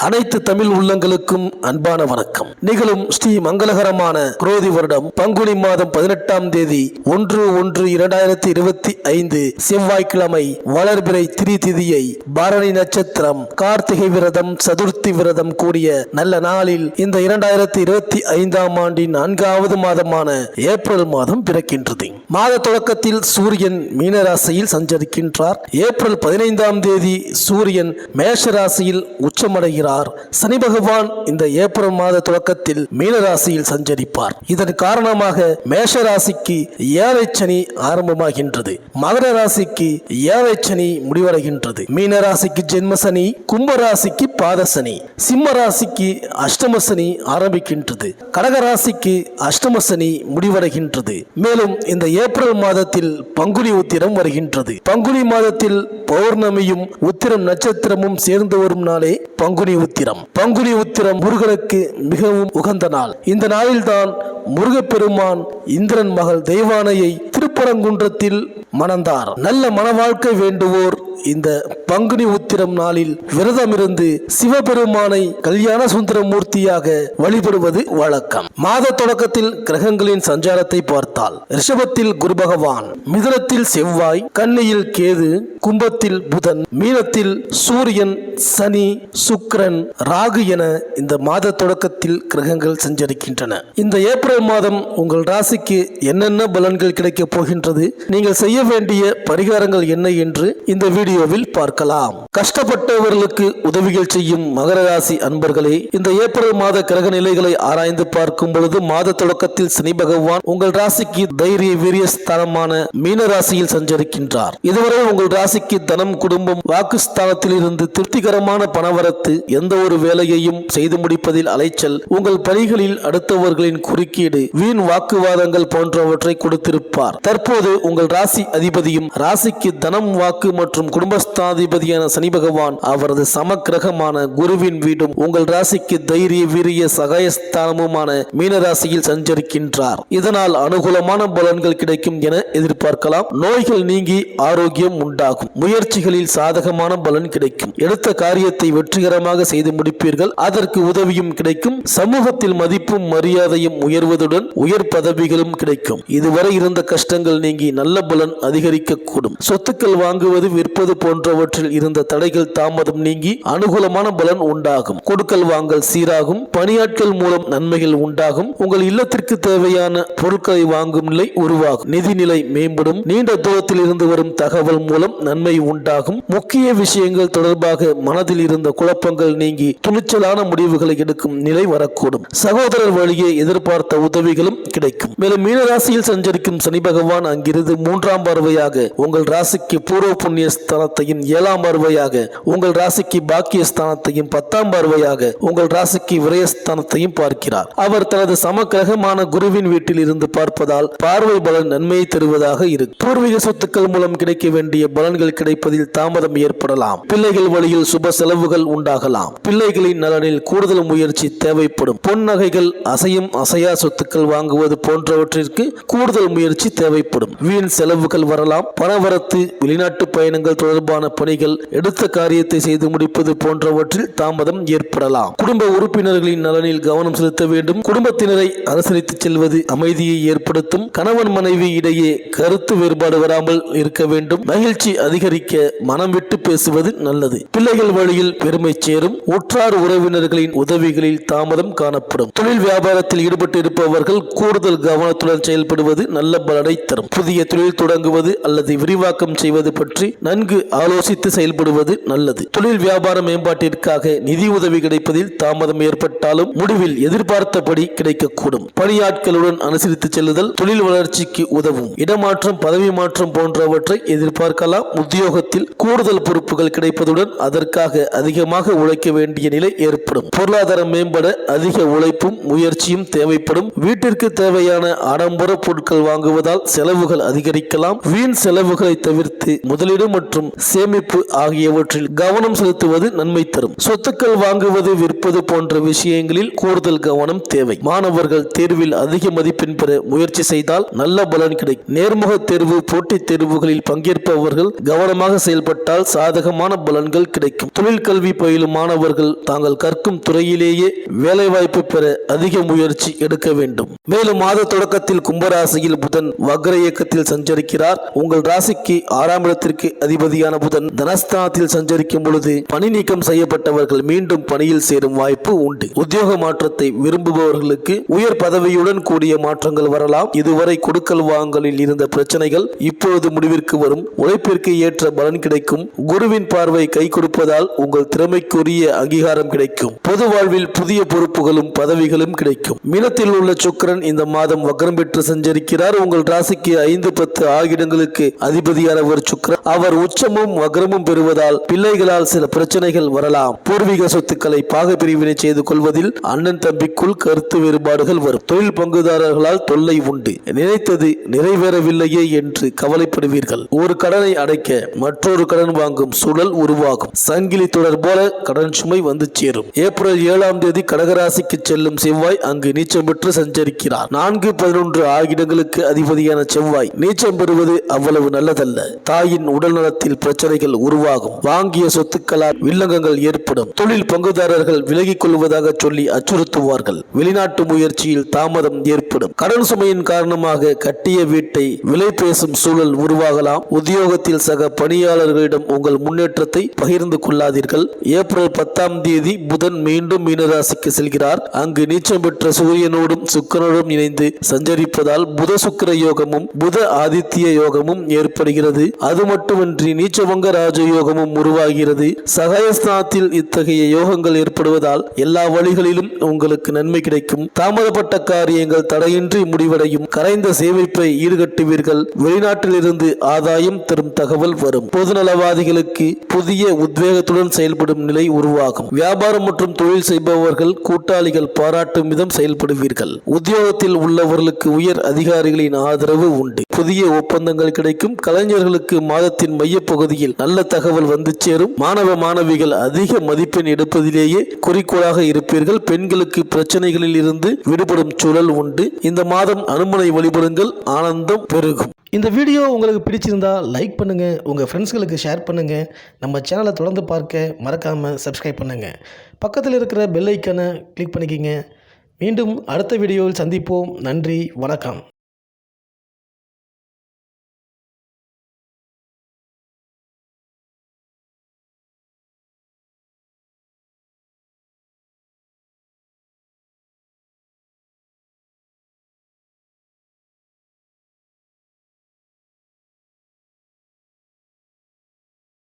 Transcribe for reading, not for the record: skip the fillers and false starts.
அனைத்து தமிழ் உள்ளங்களுக்கும் அன்பான வணக்கம். நிகழும் ஸ்ரீ மங்களகரமான குரோதி வருடம் பங்குனி மாதம் 18ஆம் தேதி 1/1/2025 செவ்வாய்க்கிழமை வளர்பிறை திதியை பரணி நட்சத்திரம் கார்த்திகை விரதம் சதுர்த்தி விரதம் கூடிய நல்ல நாளில் இந்த 2025ஆம் ஆண்டின் 4வது மாதமான ஏப்ரல் மாதம் பிறக்கின்றது. மாத தொடக்கத்தில் சூரியன் மீனராசியில் சஞ்சரிக்கின்றார். ஏப்ரல் 15ஆம் தேதி சூரியன் மேஷ ராசியில் உச்சமடைகிறார். சனி பகவான் இந்த ஏப்ரல் மாத தொடக்கத்தில் மீனராசியில் சஞ்சரிப்பார். இதன் காரணமாக மேஷ ராசிக்கு ஏழை சனி ஆரம்பமாகின்றது. மகர ராசிக்கு ஏழை சனி முடிவடைகின்றது. மீன ராசிக்கு ஜென்ம சனி, கும்ப ராசிக்கு பாத சனி, சிம்ம ராசிக்கு அஷ்டம சனி ஆரம்பிக்கின்றது. கடக ராசிக்கு அஷ்டம சனி முடிவடைகின்றது. மேலும் இந்த ஏப்ரல் மாதத்தில் பங்குனி உத்திரம் வருகின்றது. பங்குனி மாதத்தில் பௌர்ணமியும் உத்திரம் நட்சத்திரமும் சேர்ந்து வரும் நாளே பங்குனி உத்திரம். பங்குனி உத்திரம் முருகனுக்கு மிகவும் உகந்த நாள். இந்த நாளில்தான் முருகப்பெருமான் இந்திரன் மகள் தெய்வானையை திருப்பரங்குன்றத்தில் மணந்தார். நல்ல மன வாழ்க்கை வேண்டுவோர் இந்த பங்குனி உத்திரம் நாளில் விரதமிருந்து சிவபெருமானை கல்யாண சுந்தரமூர்த்தியாக வழிபடுவது வழக்கம். மாத தொடக்கத்தில் கிரகங்களின் சஞ்சாரத்தை பார்த்தால் ரிஷபத்தில் குரு பகவான், மிதுனத்தில் செவ்வாய், கன்னியில் கேது, கும்பத்தில் புதன், மீனத்தில் சூரியன், சனி, சுக்கிரன், ராகு என இந்த மாத தொடக்கத்தில் கிரகங்கள் சஞ்சரிக்கின்றன. இந்த ஏப்ரல் மாதம் உங்கள் ராசிக்கு என்னென்ன பலன்கள் கிடைக்கப் போகின்றது, நீங்கள் செய்ய வேண்டிய பரிகாரங்கள் என்ன என்று இந்த வீடியோவில் பார்க்கலாம். கஷ்டப்பட்டவர்களுக்கு உதவிகள் செய்யும் மகர ராசி அன்பர்களே, இந்த ஏப்ரல் மாத கிரக நிலைகளை ஆராய்ந்து பார்க்கும் பொழுது மாத தொடக்கத்தில் சனி பகவான் உங்கள் ராசிக்கு தைரிய வீரிய ஸ்தானமான மீன ராசியில் சஞ்சரிக்கின்றார். இதுவரை உங்கள் ராசிக்கு தனம், குடும்பம், வாக்குஸ்தானத்தில் இருந்து திருப்திகரமான பணவரத்து, எந்த ஒரு வேலையையும் செய்து முடிப்பதில் அலைச்சல், உங்கள் பணிகளில் அடுத்தவர்களின் குறுக்கீடு, வீண் வாக்குவாதங்கள் போன்றவற்றை கொடுத்திருப்பார். தற்போது உங்கள் ராசி அதிபதியும் ராசிக்கு தனம், வாக்கு மற்றும் குடும்பஸ்தாதிபதியான சனி பகவான் அவரது சமக்கிரகமான குருவின் வீடும் உங்கள் ராசிக்கு தைரிய வீரிய சகாயஸ்தானமுமான மீனராசியில் சஞ்சரிக்கின்றார். இதனால் அனுகூலமான பலன்கள் கிடைக்கும் என எதிர்பார்க்கலாம். நோய்கள் நீங்கி ஆரோக்கியம் உண்டாகும். முயற்சிகளில் சாதகமான பலன் கிடைக்கும். எடுத்த காரியத்தை வெற்றிகரமாக செய்து முடிப்பீர்கள். அதற்கு உதவியும் கிடைக்கும். சமூகத்தில் மதிப்பும் மரியாதையும் உயர்வதுடன் உயர் பதவிகளும் கிடைக்கும். இதுவரை இருந்த கஷ்டங்கள் நீங்கி நல்ல பலன் அதிகரிக்கக்கூடும். சொத்துக்கள் வாங்குவது, விற்பது போன்றவற்றில் இருந்த தடைகள் தாமதம் நீங்கி அனுகூலமான பலன் உண்டாகும். கொடுக்கல் வாங்கல் சீராகும். பணியாட்கள் மூலம் நன்மைகள் உண்டாகும். உங்கள் இல்லத்திற்கு தேவையான பொருட்களை வாங்கும் நிலை உருவாகும். நிதிநிலை மேம்படும். நீண்ட தூரத்தில் இருந்து வரும் தகவல் மூலம் நன்மை உண்டாகும். முக்கிய விஷயங்கள் தொடர்பாக மனதில் இருந்த குழப்பங்கள் நீங்கி துணிச்சலான முடிவுகளை எடுக்கும் நிலை வரக்கூடும். சகோதரர் வழியே எதிர்பார்த்த உதவிகளும் கிடைக்கும். மேலும் மீனராசியில் சஞ்சரிக்கும் சனி பகவான் அங்கிருந்து 3ஆம் பார்வையாக உங்கள் ராசிக்கு பூர்வ புண்ணிய ஸ்தானத்தையும் 7ஆம் பார்வையாக உங்கள் ராசிக்கு பாக்கிய ஸ்தானத்தையும் 10ஆம் பார்வையாக உங்கள் ராசிக்கு விரயஸ்தானத்தையும் பார்க்கிறார். அவர் தனது சமக்கிரகமான குருவின் வீட்டில் இருந்து பார்ப்பதால் பார்வை பலன் நன்மையை தருவதாக இருக்கும். பூர்வீக சொத்துக்கள் மூலம் கிடைக்க வேண்டிய பலன்கள் கிடைப்பதில் தாமதம் ஏற்படலாம். பிள்ளைகள் வழியில் சுப செலவுகள் உண்டாகலாம். பிள்ளைகளின் நலனில் கூடுதல் முயற்சி தேவைப்படும். பொன் நகைகள், அசையும் அசையா சொத்துக்கள் வாங்குவது போன்றவற்றிற்கு கூடுதல் முயற்சி தேவைப்படும். வீண் செலவுகள் வரலாம். பணவரத்து, வெளிநாட்டு பயணங்கள் தொடர்பான பணிகள், எடுத்த காரியத்தை செய்து முடிப்பது போன்றவற்றில் தாமதம் ஏற்படலாம். குடும்ப உறுப்பினர்களின் நலனில் கவனம் செலுத்த வேண்டும். குடும்பத்தினரை அனுசரித்து செல்வது அமைதியை ஏற்படுத்தும். கணவன் மனைவி இடையே கருத்து வேறுபாடு வராமல் இருக்க வேண்டும். மகிழ்ச்சி அதிகரிக்க மனம் விட்டு பேசுவது நல்லது. பிள்ளைகள் வழியில் பெருமை சேரும். உற்றார் உறவினர்களின் உதவிகளில் தாமதம் காணப்படும். தொழில் வியாபாரத்தில் ஈடுபட்டு இருப்பவர்கள் கூடுதல் கவனத்துடன் செயல்படுவது நல்ல பலனை தரும். புதிய தொழில் தொடங்குவது அல்லது விரிவாக்கம் செய்வது பற்றி நன்கு ஆலோசித்து செயல்படுவது நல்லது. தொழில் வியாபார மேம்பாட்டிற்காக நிதி உதவி கிடைப்பதில் தாமதம் ஏற்பட்டாலும் முடிவில் எதிர்பார்த்தபடி கிடைக்கக்கூடும். பணியாட்களுடன் அனுசரித்து செல்லுதல் தொழில் வளர்ச்சிக்கு உதவும். இடமாற்றம், பதவி மாற்றம் போன்றவற்றை எதிர்பார்க்கலாம். உத்தியோகத்தில் கூடுதல் பொறுப்புகள் கிடைப்பதுடன் அதற்காக அதிகமாக உழைக்க வேண்டிய நிலை ஏற்படும். பொருளாதாரம் மேம்பட அதிக உழைப்பும் முயற்சியும் தேவைப்படும். வீட்டிற்கு தேவையான ஆடம்பர பொருட்கள் வாங்குவதால் செலவுகள் அதிகரிக்கலாம். வீண் செலவுகளை தவிர்த்து முதலீடு மற்றும் மற்றும் சேமிப்பு ஆகியவற்றில் கவனம் செலுத்துவது நன்மை தரும். சொத்துக்கள் வாங்குவது விற்பது போன்ற விஷயங்களில் கூடுதல் கவனம் தேவை. மாணவர்கள் தேர்வில் அதிக மதிப்பெண் பெற முயற்சி செய்தால் நல்ல பலன் கிடைக்கும். நேர்முக தேர்வு போட்டித் தேர்வுகளில் பங்கேற்பவர்கள் கவனமாக செயல்பட்டால் சாதகமான பலன்கள் கிடைக்கும். தொழில் கல்வி பயிலும் மாணவர்கள் தாங்கள் கற்கும் துறையிலேயே வேலைவாய்ப்பு பெற அதிக முயற்சி எடுக்க வேண்டும். மேலும் மாத தொடக்கத்தில் கும்பராசியில் புதன் வக்ர இயக்கத்தில் சஞ்சரிக்கிறார். உங்கள் ராசிக்கு 6ஆம் இடத்திற்கு அதிபதியான புதன் தனஸ்தானத்தில் சஞ்சரிக்கும் பொழுது பணி நீக்கம் செய்யப்பட்டவர்கள் மீண்டும் பணியில் சேரும் வாய்ப்பு உண்டு. உத்தியோக மாற்றத்தை விரும்புபவர்களுக்கு உயர் பதவியுடன் கூடிய மாற்றங்கள் வரலாம். இதுவரை கொடுக்கல் வாங்கலில் இருந்த பிரச்சனைகள் இப்பொழுது முடிவிற்கு வரும். உழைப்பிற்கு ஏற்ற பலன் கிடைக்கும். குருவின் பார்வை கை கொடுப்பதால் உங்கள் திறமைக்குரிய அங்கீகாரம் கிடைக்கும். பொது வாழ்வில் புதிய பொறுப்புகளும் பதவிகளும் கிடைக்கும். மீனத்தில் உள்ள சுக்கிரன் இந்த மாதம் வக்ரம் பெற்று சஞ்சரிக்கிறார். உங்கள் ராசிக்கு 5, 10 ஆகிடங்களுக்கு அதிபதியானவர் சுக்கிரன். அவர் உச்சமும் வக்ரமும் பெறுவதால் பிள்ளைகளால் சில பிரச்சனைகள் வரலாம். பூர்வீக சொத்துக்களை பாக பிரிவினை செய்து கொள்வதில் அண்ணன் தம்பிக்குள் கருத்து வேறுபாடுகள் வரும். தொழில் பங்குதாரர்களால் தொல்லை உண்டு. நினைத்தது நிறைவேறவில்லையே என்று கவலைப்படுவீர்கள். ஒரு கடனை அடைக்க மற்றொரு கடன் வாங்கும் சூழல் உருவாகும். சங்கிலி தொடர் போல கடன் சுமை வந்து சேரும். ஏப்ரல் 7ஆம் தேதி கடகராசிக்கு செல்லும் செவ்வாய் அங்கு நீச்சம் பெற்று சஞ்சரிக்கிறார். 4, 11 ஆகிடங்களுக்கு அதிபதியான செவ்வாய் நீச்சம் பெறுவது அவ்வளவு நல்லதல்ல. தாயின் உடல் நலத்தில் பிரச்சனைகள் உருவாகும். வாங்கிய சொத்துக்களால் வில்லங்கங்கள் ஏற்படும். தொழில் பங்குதாரர்கள் விலகிக் கொள்வதாக சொல்லி அச்சுறுத்துவார்கள். வெளிநாட்டு முயற்சியில் தாமதம் ஏற்படும். கடன் சுமையின் காரணமாக கட்டிய வீட்டை விலை பேசும் சூழல் உருவாகலாம். உத்தியோகத்தில் சக பணியாளர்களிடம் உங்கள் முன்னேற்றத்தை பகிர்ந்து கொள்ளாதீர்கள். ஏப்ரல் 10ஆம் தேதி புதன் மீண்டும் மீனராசிக்கு செல்கிறார். அங்கு நீச்சம் பெற்ற சூரியனோடும் சுக்கிரனோடும் இணைந்து சஞ்சரிப்பதால் புத சுக்கிர யோகமும் புத ஆதித்ய யோகமும் ஏற்படுகிறது. அது மட்டுமின்றி நீச்சபங்க ராஜ யோகமும் உருவாகிறது. சகாயஸ்தானத்தில் இத்தகைய யோகங்கள் ஏற்படுவதால் எல்லா வழிகளிலும் உங்களுக்கு நன்மை கிடைக்கும். தாமதப்பட்ட காரியங்கள் தடையின்றி முடிவடையும். கரைந்த சேமிப்பை ஈடுகட்டுவீர்கள். வெளிநாட்டிலிருந்து ஆதாயம் தரும் தகவல் வரும். பொதுநலவாதிகளுக்கு புதிய உத்வேகத்துடன் செயல்படும் நிலை உருவாகும். வியாபாரம் மற்றும் தொழில் செய்பவர்கள் கூட்டாளிகள் பாராட்டும் விதம் செயல்படுவீர்கள். உத்தியோகத்தில் உள்ளவர்களுக்கு உயர் அதிகாரிகளின் ஆதரவு உண்டு. புதிய ஒப்பந்தங்கள் கிடைக்கும். கலைஞர்களுக்கு மாதத்தின் மைய பகுதியில் நல்ல தகவல் வந்து சேரும். மாணவ மாணவிகள் அதிக மதிப்பெண் எடுப்பதிலேயே குறிக்கோளாக இருப்பீர்கள். பெண்களுக்கு பிரச்சனைகளில் இருந்து விடுபடும் சூழல் உண்டு. இந்த மாதம் அனுமனை வழிபடுங்கள். ஆனந்தம் பெருகும். இந்த வீடியோ உங்களுக்கு பிடிச்சிருந்தா லைக் பண்ணுங்க, உங்க ஃப்ரெண்ட்ஸ்களுக்கு ஷேர் பண்ணுங்க. நம்ம சேனலை தொடர்ந்து பார்க்க மறக்காம சப்ஸ்கிரைப் பண்ணுங்க. பக்கத்தில் இருக்கிற பெல் ஐக்கானை கிளிக் பண்ணிக்கிங்க. மீண்டும் அடுத்த வீடியோவில் சந்திப்போம். நன்றி, வணக்கம்.